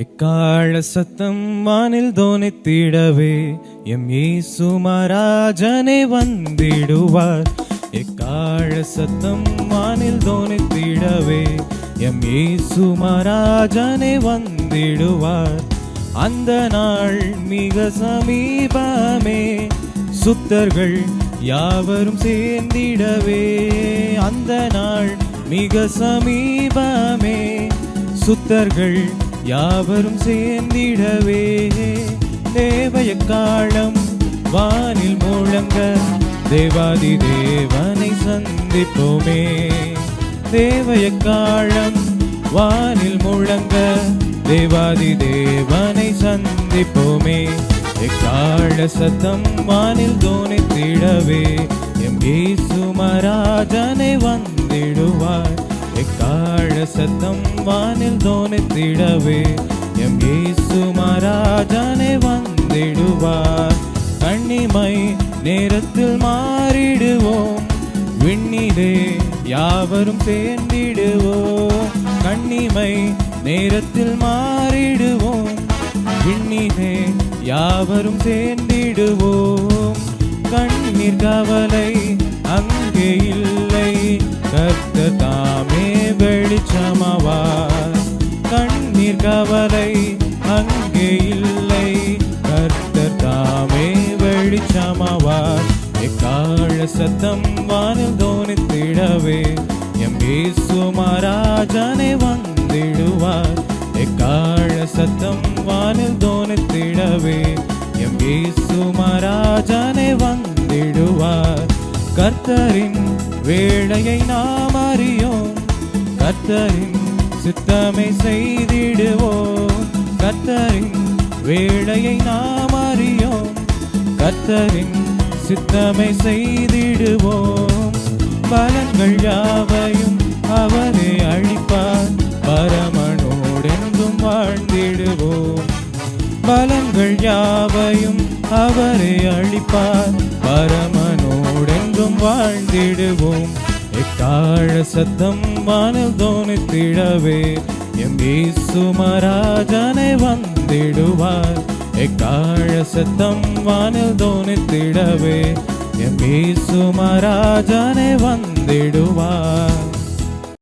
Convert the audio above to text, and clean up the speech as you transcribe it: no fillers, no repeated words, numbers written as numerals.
எக்கால சத்தம் வானில் தோனித்திடவே எம் இயேசு மகாராஜனே வந்திடுவார். எக்கால சத்தம் வானில் தோனித்திடவே எம் இயேசு மகாராஜனே வந்திடுவார். அந்த நாள் மிக சமீபமே, சுத்தர்கள் யாவரும் சேர்ந்திடவே. அந்த நாள் மிக சமீபமே, சுத்தர்கள் யாவரும் சேர்ந்திடவே. தேவய காலம் வானில் முழங்க தேவாதி தேவனை சந்திப்போமே. தேவய காலம் வானில் முழங்க தேவாதி தேவனை சந்திப்போமே. எக்கால சத்தம் வானில் தோனித்திடவே எம் இயேசு மகாராஜனே வந்திடுவார். எக்கால சத்தம் வானில் தோனித்திடவே எம் இயேசு மகாராஜனே வந்திடுவார். கண்ணிமை நேரத்தில் மாறிடுவோம், விண்ணிலே யாவரும் சேர்ந்திடுவோம். கண்ணிமை நேரத்தில் மாறிடுவோம், விண்ணிலே யாவரும் சேர்ந்திடுவோம். கண்ணீர் கவலை அங்கே இல்லை, கர்த்தர் தாமே வெளிச்சமாவார். கண்ணீர் கவலை அங்கே இல்லை, கர்த்தர் தாமே வெளிச்சமாவார். எக்கால சத்தம் வானில் தோனித்திடவே எம் இயேசு மகாராஜனே வந்திடுவார். எக்கால சத்தம் வானில் தோனித்திடவே எம் இயேசு மகாராஜனே வந்திடுவார். கர்த்தரின் வேளையை நாம் அறியோம், கர்த்தரின் சித்தமை செய்திடுவோம். கர்த்தரின் வேளையை நாம் அறியோம், கர்த்தரின் சித்தமை செய்திடுவோம். பலன்கள் யாவையும் அவரே அளிப்பார், பரமனோடென்றும் வாழ்ந்திடுவோம். பலன்கள் யாவையும் அவரே அளிப்பார், பரமனோடென்றும் வாழ்ந்திடுவோம். எக்கால சத்தம் வானில் தோனித்திடவே எம் இயேசு மகாராஜனே வந்திடுவார். எக்கால சத்தம் வானில் தோனித்திடவே எம் இயேசு மகாராஜனே வந்திடுவார்.